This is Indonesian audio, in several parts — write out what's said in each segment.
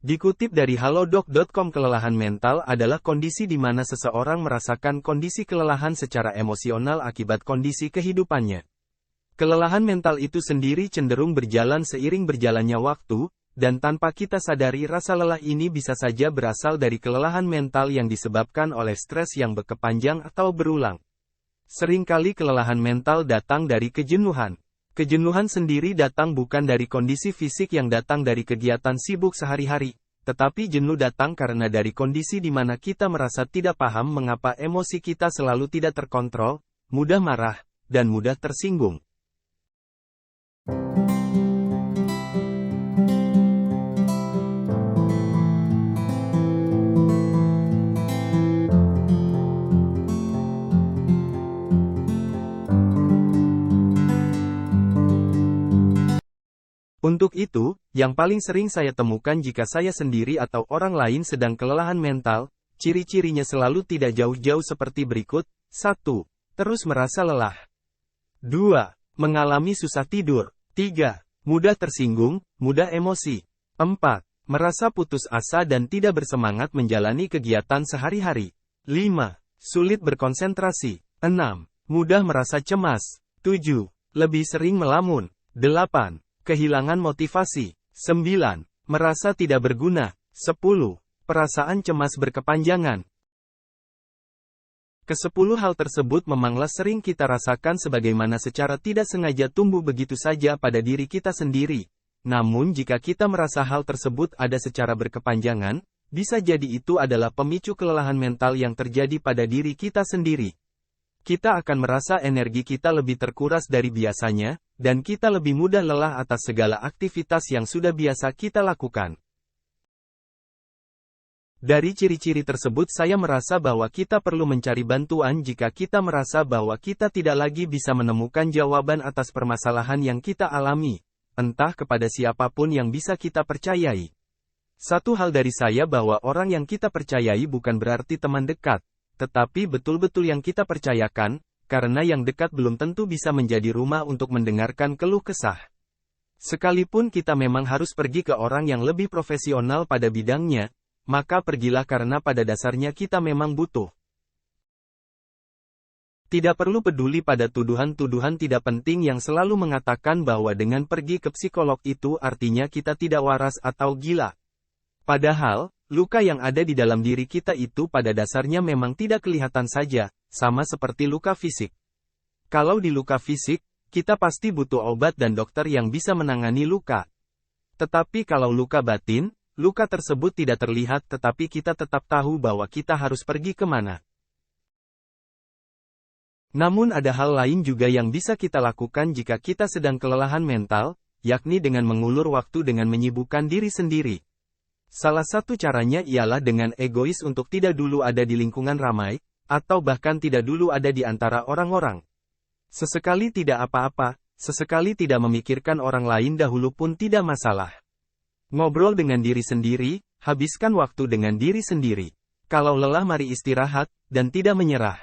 Dikutip dari halodoc.com, kelelahan mental adalah kondisi di mana seseorang merasakan kondisi kelelahan secara emosional akibat kondisi kehidupannya. Kelelahan mental itu sendiri cenderung berjalan seiring berjalannya waktu, dan tanpa kita sadari rasa lelah ini bisa saja berasal dari kelelahan mental yang disebabkan oleh stres yang berkepanjang atau berulang. Seringkali kelelahan mental datang dari kejenuhan. Kejenuhan sendiri datang bukan dari kondisi fisik yang datang dari kegiatan sibuk sehari-hari, tetapi jenuh datang karena dari kondisi di mana kita merasa tidak paham mengapa emosi kita selalu tidak terkontrol, mudah marah, dan mudah tersinggung. Untuk itu, yang paling sering saya temukan jika saya sendiri atau orang lain sedang kelelahan mental, ciri-cirinya selalu tidak jauh-jauh seperti berikut. 1. Terus merasa lelah. 2. Mengalami susah tidur. 3. Mudah tersinggung, mudah emosi. 4. Merasa putus asa dan tidak bersemangat menjalani kegiatan sehari-hari. 5. Sulit berkonsentrasi. 6. Mudah merasa cemas. 7. Lebih sering melamun. 8. Kehilangan motivasi. 9. Merasa tidak berguna. 10. Perasaan cemas berkepanjangan. Ke-10 hal tersebut memanglah sering kita rasakan sebagaimana secara tidak sengaja tumbuh begitu saja pada diri kita sendiri. Namun jika kita merasa hal tersebut ada secara berkepanjangan, bisa jadi itu adalah pemicu kelelahan mental yang terjadi pada diri kita sendiri. Kita akan merasa energi kita lebih terkuras dari biasanya, dan kita lebih mudah lelah atas segala aktivitas yang sudah biasa kita lakukan. Dari ciri-ciri tersebut saya merasa bahwa kita perlu mencari bantuan jika kita merasa bahwa kita tidak lagi bisa menemukan jawaban atas permasalahan yang kita alami, entah kepada siapapun yang bisa kita percayai. Satu hal dari saya bahwa orang yang kita percayai bukan berarti teman dekat, tetapi betul-betul yang kita percayakan, karena yang dekat belum tentu bisa menjadi rumah untuk mendengarkan keluh kesah. Sekalipun kita memang harus pergi ke orang yang lebih profesional pada bidangnya, maka pergilah karena pada dasarnya kita memang butuh. Tidak perlu peduli pada tuduhan-tuduhan tidak penting yang selalu mengatakan bahwa dengan pergi ke psikolog itu artinya kita tidak waras atau gila. Padahal, luka yang ada di dalam diri kita itu pada dasarnya memang tidak kelihatan saja, sama seperti luka fisik. Kalau di luka fisik, kita pasti butuh obat dan dokter yang bisa menangani luka. Tetapi kalau luka batin, luka tersebut tidak terlihat tetapi kita tetap tahu bahwa kita harus pergi kemana. Namun ada hal lain juga yang bisa kita lakukan jika kita sedang kelelahan mental, yakni dengan mengulur waktu dengan menyibukkan diri sendiri. Salah satu caranya ialah dengan egois untuk tidak dulu ada di lingkungan ramai, atau bahkan tidak dulu ada di antara orang-orang. Sesekali tidak apa-apa, sesekali tidak memikirkan orang lain dahulu pun tidak masalah. Ngobrol dengan diri sendiri, habiskan waktu dengan diri sendiri. Kalau lelah mari istirahat, dan tidak menyerah.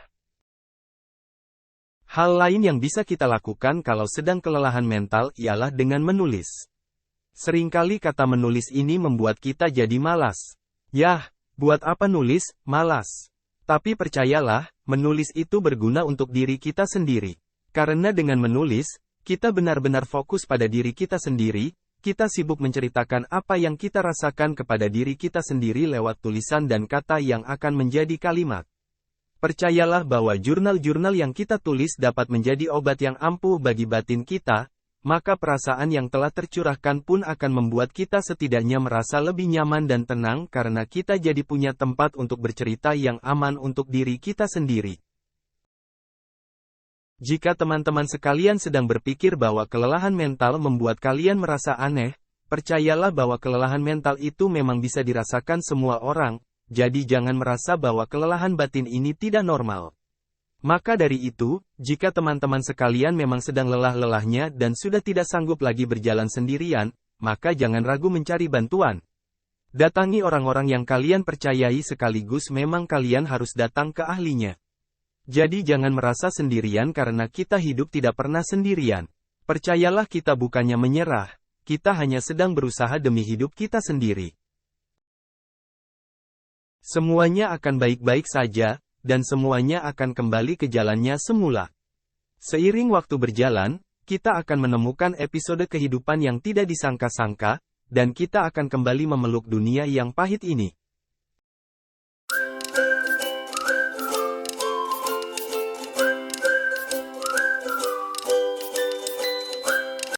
Hal lain yang bisa kita lakukan kalau sedang kelelahan mental ialah dengan menulis. Seringkali kata menulis ini membuat kita jadi malas. Yah, buat apa nulis, malas. Tapi percayalah, menulis itu berguna untuk diri kita sendiri. Karena dengan menulis, kita benar-benar fokus pada diri kita sendiri, kita sibuk menceritakan apa yang kita rasakan kepada diri kita sendiri lewat tulisan dan kata yang akan menjadi kalimat. Percayalah bahwa jurnal-jurnal yang kita tulis dapat menjadi obat yang ampuh bagi batin kita, maka perasaan yang telah tercurahkan pun akan membuat kita setidaknya merasa lebih nyaman dan tenang karena kita jadi punya tempat untuk bercerita yang aman untuk diri kita sendiri. Jika teman-teman sekalian sedang berpikir bahwa kelelahan mental membuat kalian merasa aneh, percayalah bahwa kelelahan mental itu memang bisa dirasakan semua orang, jadi jangan merasa bahwa kelelahan batin ini tidak normal. Maka dari itu, jika teman-teman sekalian memang sedang lelah-lelahnya dan sudah tidak sanggup lagi berjalan sendirian, maka jangan ragu mencari bantuan. Datangi orang-orang yang kalian percayai sekaligus memang kalian harus datang ke ahlinya. Jadi jangan merasa sendirian karena kita hidup tidak pernah sendirian. Percayalah kita bukannya menyerah, kita hanya sedang berusaha demi hidup kita sendiri. Semuanya akan baik-baik saja, dan semuanya akan kembali ke jalannya semula. Seiring waktu berjalan, kita akan menemukan episode kehidupan yang tidak disangka-sangka, dan kita akan kembali memeluk dunia yang pahit ini.